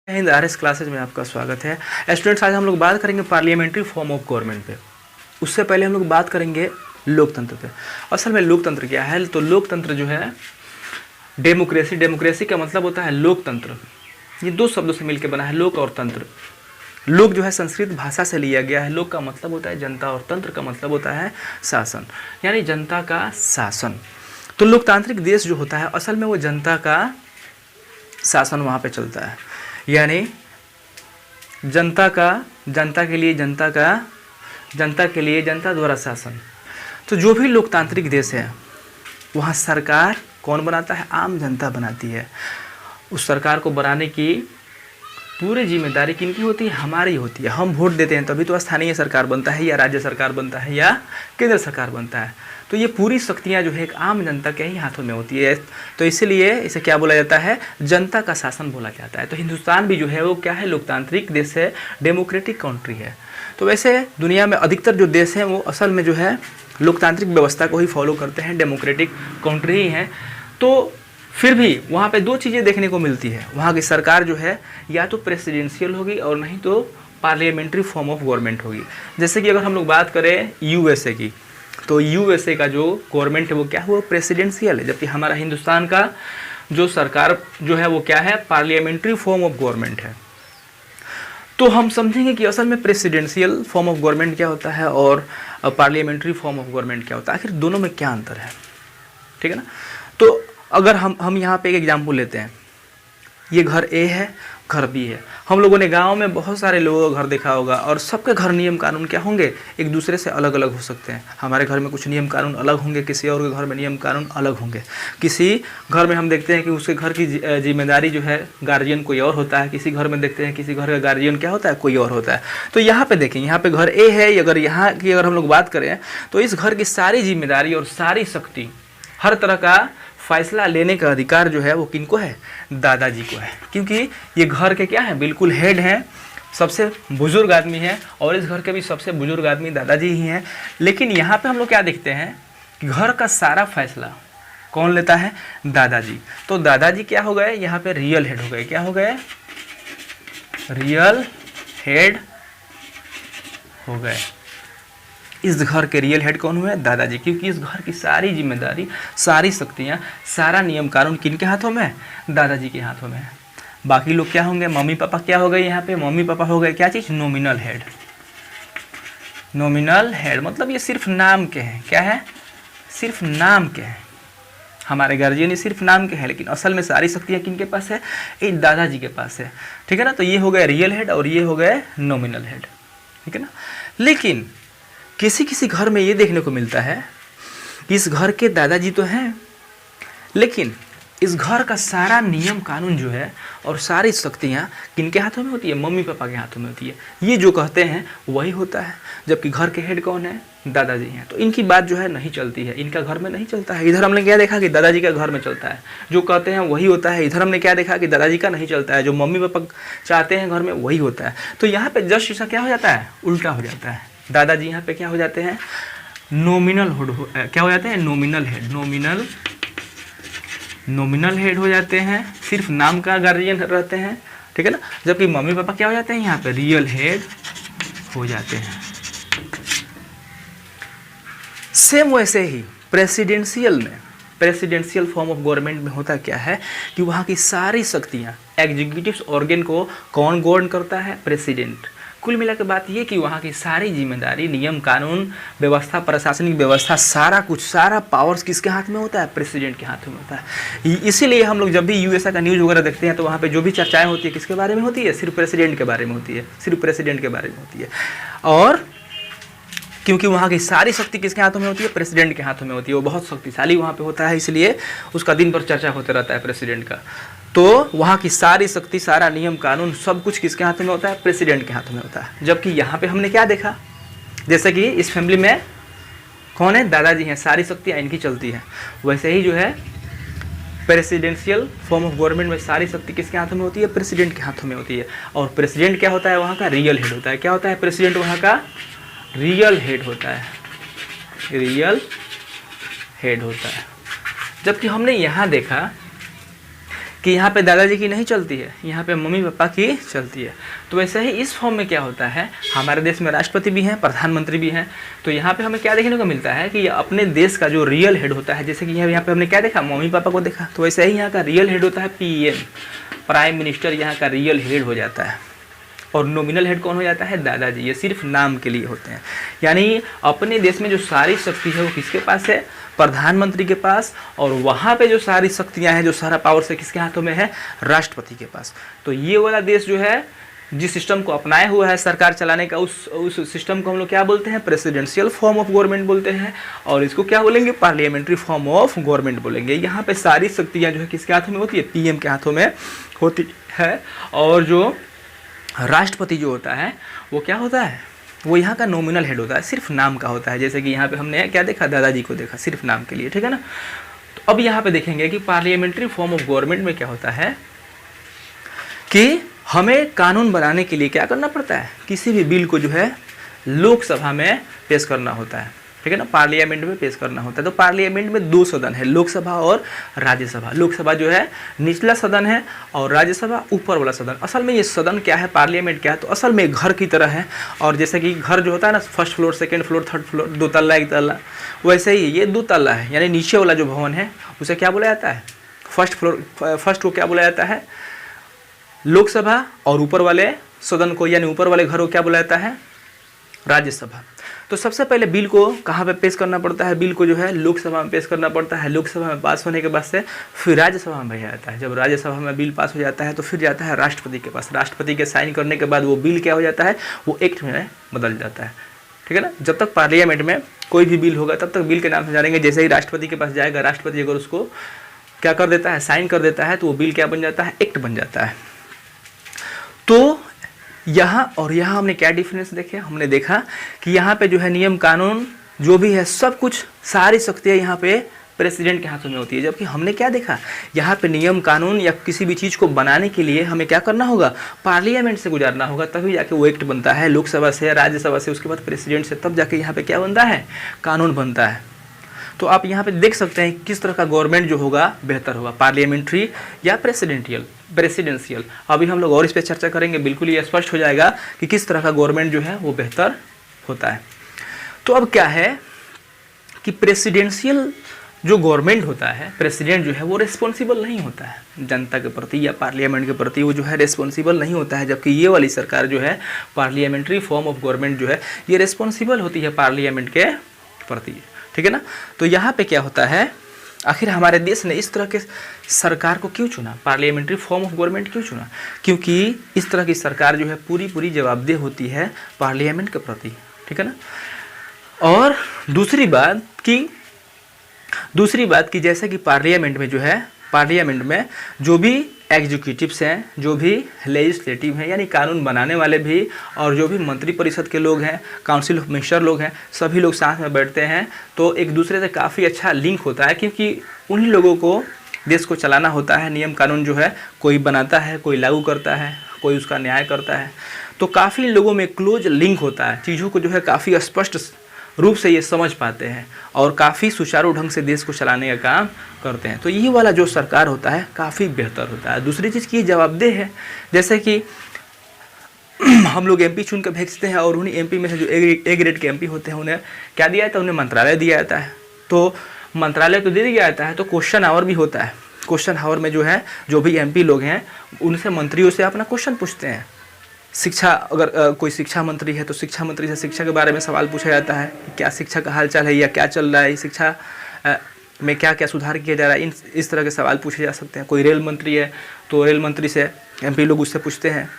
Hind RS classes में आपका स्वागत है। स्टूडेंट्स, आज हम लोग बात करेंगे पार्लियामेंट्री फॉर्म ऑफ गवर्नमेंट पे। उससे पहले हम लोग बात करेंगे लोकतंत्र पे। असल में लोकतंत्र क्या है? तो लोकतंत्र जो है डेमोक्रेसी का मतलब होता है लोकतंत्र। ये दो शब्दों से मिलकर बना है, लोक और तंत्र। लोक जो है संस्कृत भाषा से लिया गया है। लोक का मतलब होता है जनता और तंत्र का मतलब होता है शासन, यानी जनता का शासन। तो लोकतांत्रिक देश जो होता है असल में वो जनता का शासन वहाँ पे चलता है, यानी जनता के लिए जनता द्वारा शासन। तो जो भी लोकतांत्रिक देश है वहाँ सरकार कौन बनाता है? आम जनता बनाती है। उस सरकार को बनाने की पूरी जिम्मेदारी किनकी होती है? हमारी होती है। हम वोट देते हैं तभी तो स्थानीय सरकार बनता है, या राज्य सरकार बनता है, या केंद्र सरकार बनता है। तो ये पूरी शक्तियाँ जो है एक आम जनता के ही हाथों में होती है। तो इसीलिए इसे क्या बोला जाता है? जनता का शासन बोला जाता है। तो हिंदुस्तान भी जो है वो क्या है? लोकतांत्रिक देश है, डेमोक्रेटिक कंट्री है। तो वैसे दुनिया में अधिकतर जो देश हैं वो असल में जो है लोकतांत्रिक व्यवस्था को ही फॉलो करते हैं, डेमोक्रेटिक कंट्री ही हैं। तो फिर भी वहाँ पे दो चीज़ें देखने को मिलती है। वहाँ की सरकार जो है या तो प्रेसिडेंशियल होगी और नहीं तो पार्लियामेंट्री फॉर्म ऑफ गवर्नमेंट होगी। जैसे कि अगर हम लोग बात करें यूएसए की, तो यूएसए का जो गवर्नमेंट है वो क्या है? वो प्रेसिडेंशियल है। जबकि हमारा हिंदुस्तान का जो सरकार जो है वो क्या है? पार्लियामेंट्री फॉर्म ऑफ गवर्नमेंट है। तो हम समझेंगे कि असल में प्रेसिडेंशियल फॉर्म ऑफ गवर्नमेंट क्या होता है और पार्लियामेंट्री फॉर्म ऑफ गवर्नमेंट क्या होता है, आखिर दोनों में क्या अंतर है, ठीक है ना। तो अगर हम यहाँ पे एक एग्जाम्पल लेते हैं, ये घर ए है, घर बी है। हम लोगों ने गांव में बहुत सारे लोगों का घर देखा होगा और सबके घर नियम कानून क्या होंगे? एक दूसरे से अलग अलग हो सकते हैं। हमारे घर में कुछ नियम कानून अलग होंगे, किसी और के घर में नियम कानून अलग होंगे। किसी घर में हम देखते हैं कि उसके घर की जिम्मेदारी जो है गार्जियन कोई और होता है, किसी घर में देखते हैं किसी घर का गार्जियन क्या होता है? कोई और होता है। तो यहाँ पे देखें, यहाँ पे घर ए है, अगर यहाँ की अगर हम लोग बात करें तो इस घर की सारी जिम्मेदारी और सारी शक्ति, हर तरह का फैसला लेने का अधिकार जो है वो किनको है? दादाजी को है। क्योंकि ये घर के क्या है? बिल्कुल हेड हैं, सबसे बुजुर्ग आदमी हैं, और इस घर के भी सबसे बुजुर्ग आदमी दादाजी ही हैं। लेकिन यहाँ पे हम लोग क्या देखते हैं कि घर का सारा फैसला कौन लेता है? दादाजी। तो दादाजी क्या हो गए? यहाँ पे रियल हेड हो गए। क्या हो गए? रियल हेड हो गए। इस घर के रियल हेड कौन हुए? दादाजी। क्योंकि इस घर की सारी जिम्मेदारी, सारी शक्तियाँ, सारा नियम कानून किनके हाथों में? दादाजी के हाथों में है। बाकी लोग क्या होंगे? मम्मी पापा क्या हो गए? यहाँ पे मम्मी पापा हो गए क्या चीज़? Nominal head. नॉमिनल हेड मतलब ये सिर्फ नाम के हैं। क्या है? सिर्फ नाम के हैं। हमारे गार्जियन ये सिर्फ नाम के हैं, लेकिन असल में सारी शक्तियाँ किनके पास है? ये दादाजी के पास है, ठीक है ना। तो ये हो गए रियल हेड और ये हो गए नॉमिनल हेड, ठीक है ना। लेकिन किसी किसी घर में ये देखने को मिलता है कि इस घर के दादाजी तो हैं, लेकिन इस घर का सारा नियम कानून जो है और सारी शक्तियाँ किनके हाथों में होती है? मम्मी पापा के हाथों में होती है। ये जो कहते हैं वही होता है, जबकि घर के हेड कौन है? दादाजी हैं। तो इनकी बात जो है नहीं चलती है, इनका घर में नहीं चलता है। इधर हमने क्या देखा कि दादाजी का घर में चलता है, जो कहते हैं वही होता है। इधर हमने क्या देखा कि दादाजी का नहीं चलता है, जो मम्मी पापा चाहते हैं घर में वही होता है। तो यहाँ पे जस्ट ऐसा क्या हो जाता है? उल्टा हो जाता है। दादाजी यहाँ पे क्या हो जाते हैं? Nominal head. क्या हो जाते हैं? Nominal head. नॉमिनल हेड हो जाते हैं, सिर्फ नाम का गार्जियन रहते हैं, ठीक है ना। जबकि मम्मी पापा क्या हो जाते हैं? यहाँ पे रियल हेड हो जाते हैं। सेम वैसे ही प्रेसिडेंशियल फॉर्म ऑफ गवर्नमेंट में होता क्या है कि वहाँ की सारी शक्तियाँ, एग्जीक्यूटिव ऑर्गन को कौन गवर्न करता है? प्रेसिडेंट। कुल मिला के बात ये कि वहाँ की सारी जिम्मेदारी, नियम कानून, व्यवस्था, प्रशासनिक व्यवस्था, सारा कुछ, सारा पावर्स किसके हाथ में होता है? प्रेसिडेंट के हाथ में होता है। इसीलिए हम लोग जब भी यूएसए का न्यूज़ वगैरह देखते हैं तो वहाँ पे जो भी चर्चाएं होती है किसके बारे में होती है? सिर्फ प्रेसिडेंट के बारे में होती है, सिर्फ प्रेसिडेंट के बारे में होती है। और क्योंकि वहाँ की सारी शक्ति किसके हाथों में होती है? प्रेसिडेंट के हाथों में होती है। वो बहुत शक्तिशाली वहाँ पे होता है, इसलिए उसका दिन भर चर्चा होते रहता है प्रेसिडेंट का। तो वहाँ की सारी शक्ति, सारा नियम कानून, सब कुछ किसके हाथों में होता है? प्रेसिडेंट के हाथों में होता है। जबकि यहाँ पे हमने क्या देखा? जैसे कि इस फैमिली में कौन है? दादाजी हैं, सारी शक्तियाँ इनकी चलती हैं। वैसे ही जो है प्रेसिडेंशियल फॉर्म ऑफ गवर्नमेंट में सारी शक्ति किसके हाथों में होती है? प्रेसिडेंट के हाथों में होती है। और प्रेसिडेंट क्या होता है? वहाँ का रियल हेड होता है। क्या होता है? प्रेसिडेंट वहाँ का रियल हेड होता है, रियल हेड होता है। जबकि हमने यहाँ देखा कि यहाँ पे दादाजी की नहीं चलती है, यहाँ पे मम्मी पापा की चलती है। तो वैसे ही इस फॉर्म में क्या होता है, हमारे देश में राष्ट्रपति भी हैं, प्रधानमंत्री भी हैं। तो यहाँ पे हमें क्या देखने को मिलता है कि अपने देश का जो रियल हेड होता है, जैसे कि यहाँ पे हमने क्या देखा, मम्मी पापा को देखा, तो वैसे ही यहाँ का रियल हेड होता है पीएम, प्राइम मिनिस्टर यहाँ का रियल हेड हो जाता है। और नॉमिनल हेड कौन हो जाता है, दादाजी। ये सिर्फ नाम के लिए होते हैं। यानी अपने देश में जो सारी शक्ति है वो किसके पास है, प्रधानमंत्री के पास। और वहाँ पे जो सारी शक्तियाँ हैं, जो सारा पावर से किसके हाथों में है, राष्ट्रपति के पास। तो ये वाला देश जो है, जिस सिस्टम को अपनाया हुआ है सरकार चलाने का, उस सिस्टम को हम लोग क्या बोलते हैं, प्रेसिडेंशियल फॉर्म ऑफ गवर्नमेंट बोलते हैं। और इसको क्या बोलेंगे, पार्लियामेंट्री फॉर्म ऑफ गवर्नमेंट बोलेंगे। यहाँ पे सारी शक्तियाँ जो है किसके हाथों में होती है, पीएम के हाथों में होती है। और जो राष्ट्रपति जो होता है वो क्या होता है, वो यहाँ का नॉमिनल हेड होता है, सिर्फ नाम का होता है। जैसे कि यहाँ पे हमने क्या देखा, दादाजी को देखा, सिर्फ नाम के लिए, ठीक है ना। तो अब यहाँ पे देखेंगे कि पार्लियामेंट्री फॉर्म ऑफ गवर्नमेंट में क्या होता है कि हमें कानून बनाने के लिए क्या करना पड़ता है, किसी भी बिल को जो है लोकसभा में पेश करना होता है, ठीक है ना, पार्लियामेंट में पेश करना होता है। तो पार्लियामेंट में दो सदन है, लोकसभा और राज्यसभा। लोकसभा जो है निचला सदन है और राज्यसभा ऊपर वाला सदन। असल में ये सदन क्या है, पार्लियामेंट क्या है, तो असल में घर की तरह है। और जैसे कि घर जो होता है ना, first floor, second floor, third floor, 2 तल्ला 1 तल्ला, वैसे ही ये 2 तल्ला है। यानी नीचे वाला जो भवन है उसे क्या बोला जाता है, फर्स्ट फ्लोर। फर्स्ट को क्या बोला जाता है, लोकसभा। और ऊपर वाले सदन को, यानी ऊपर वाले घर को क्या बोला जाता है, राज्यसभा। तो सबसे पहले बिल को कहाँ पे पेश करना पड़ता है, बिल को जो है लोकसभा में पेश करना पड़ता है। लोकसभा में पास होने के बाद से फिर राज्यसभा में भेजा जाता है। जब राज्यसभा में बिल पास हो जाता है तो फिर जाता है राष्ट्रपति के पास। राष्ट्रपति के साइन करने के बाद वो बिल क्या हो जाता है, वो एक्ट में बदल जाता है, ठीक है ना। जब तक पार्लियामेंट में कोई भी बिल होगा तब तक बिल के नाम से जानेंगे। जैसे ही राष्ट्रपति के पास जाएगा, राष्ट्रपति अगर उसको क्या कर देता है, साइन कर देता है, तो वो बिल क्या बन जाता है, एक्ट बन जाता है। तो यहाँ और यहाँ हमने क्या डिफरेंस देखे, हमने देखा कि यहाँ पे जो है नियम कानून जो भी है सब कुछ, सारी शक्तियाँ यहाँ पे प्रेसिडेंट के हाथों में होती है। जबकि हमने क्या देखा, यहाँ पे नियम कानून या किसी भी चीज़ को बनाने के लिए हमें क्या करना होगा, पार्लियामेंट से गुजारना होगा, तभी जाके वो एक्ट बनता है, लोकसभा से, राज्यसभा से, उसके बाद प्रेसिडेंट से, तब जाके यहाँ पे क्या बनता है, कानून बनता है। तो आप यहाँ पे देख सकते हैं किस तरह का गवर्नमेंट जो होगा बेहतर होगा, पार्लियामेंट्री या प्रेसिडेंशियल। अभी हम लोग और इस पर चर्चा करेंगे, बिल्कुल ये स्पष्ट हो जाएगा कि किस तरह का गवर्नमेंट जो है वो बेहतर होता है। तो अब क्या है कि प्रेसिडेंशियल जो गवर्नमेंट होता है, प्रेसिडेंट जो है वो रिस्पॉन्सिबल नहीं होता है जनता के प्रति या पार्लियामेंट के प्रति, वो जो है रिस्पॉन्सिबल नहीं होता है। जबकि ये वाली सरकार जो है, पार्लियामेंट्री फॉर्म ऑफ गवर्नमेंट जो है, ये रिस्पॉन्सिबल होती है पार्लियामेंट के प्रति, ठीक है ना। तो यहाँ पे क्या होता है, आखिर हमारे देश ने इस तरह के सरकार को क्यों चुना, पार्लियामेंट्री फॉर्म ऑफ गवर्नमेंट क्यों चुना, क्योंकि इस तरह की सरकार जो है पूरी जवाबदेह होती है पार्लियामेंट के प्रति, ठीक है ना। और दूसरी बात की जैसे कि पार्लियामेंट में जो है, पार्लियामेंट में जो भी एग्जीक्यूटिव्स हैं, जो भी लेजिस्लेटिव हैं, यानी कानून बनाने वाले भी, और जो भी मंत्रिपरिषद के लोग हैं, काउंसिल ऑफ मिनिस्टर लोग हैं, सभी लोग साथ में बैठते हैं। तो एक दूसरे से काफ़ी अच्छा लिंक होता है, क्योंकि उन्हीं लोगों को देश को चलाना होता है। नियम कानून जो है कोई बनाता है, कोई लागू करता है, कोई उसका न्याय करता है। तो काफ़ी लोगों में क्लोज लिंक होता है, चीज़ों को जो है काफ़ी स्पष्ट रूप से ये समझ पाते हैं और काफ़ी सुचारू ढंग से देश को चलाने का काम करते हैं। तो ये वाला जो सरकार होता है काफ़ी बेहतर होता है। दूसरी चीज़ की जवाबदेह है, जैसे कि हम लोग एमपी चुन कर भेजते हैं और उन्हीं एमपी में से जो ए ग्रेड के एमपी होते हैं उन्हें क्या दिया जाता है, उन्हें मंत्रालय दिया जाता है। तो मंत्रालय तो दे दिया जाता है, तो क्वेश्चन आवर भी होता है। क्वेश्चन आवर में जो है, जो भी एमपी लोग हैं उनसे, मंत्रियों से अपना क्वेश्चन पूछते हैं। शिक्षा, अगर कोई शिक्षा मंत्री है तो शिक्षा मंत्री से शिक्षा के बारे में सवाल पूछा जाता है, क्या शिक्षा का हाल चाल है या क्या चल रहा है, शिक्षा में क्या क्या सुधार किया जा रहा है, इस तरह के सवाल पूछे जा सकते हैं। कोई रेल मंत्री है तो रेल मंत्री से एमपी लोग उससे पूछते हैं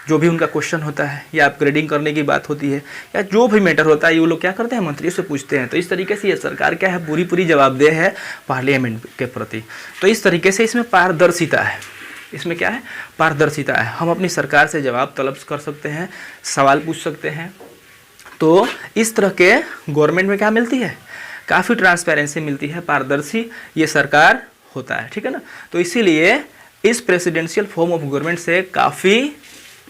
जो भी उनका क्वेश्चन होता है, या अपग्रेडिंग करने की बात होती है, या जो भी मैटर होता है, ये वो लोग क्या करते हैं, मंत्रियों से पूछते हैं। तो इस तरीके से ये सरकार क्या है, पूरी जवाबदेह है पार्लियामेंट के प्रति। तो इस तरीके से इसमें पारदर्शिता है, इसमें क्या है, पारदर्शिता है। हम अपनी सरकार से जवाब तलब कर सकते हैं, सवाल पूछ सकते हैं। तो इस तरह के गवर्नमेंट में क्या मिलती है, काफ़ी ट्रांसपेरेंसी मिलती है, पारदर्शी ये सरकार होता है, ठीक है ना। तो इसीलिए इस प्रेसिडेंशियल फॉर्म ऑफ गवर्नमेंट से काफ़ी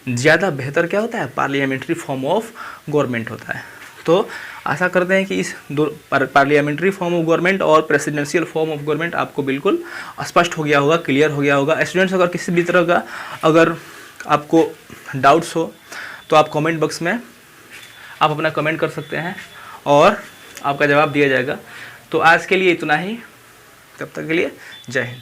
ज़्यादा बेहतर क्या होता है, पार्लियामेंट्री फॉर्म ऑफ गवर्नमेंट होता है। तो आशा करते हैं कि इस दो पार्लियामेंट्री फॉर्म ऑफ गवर्नमेंट और प्रेसिडेंशियल फॉर्म ऑफ गवर्नमेंट आपको बिल्कुल स्पष्ट हो गया होगा, क्लियर हो गया होगा। स्टूडेंट्स, अगर किसी भी तरह का अगर आपको डाउट्स हो तो आप कमेंट बॉक्स में आप अपना कमेंट कर सकते हैं और आपका जवाब दिया जाएगा। तो आज के लिए इतना ही, तब तक के लिए जय हिंद।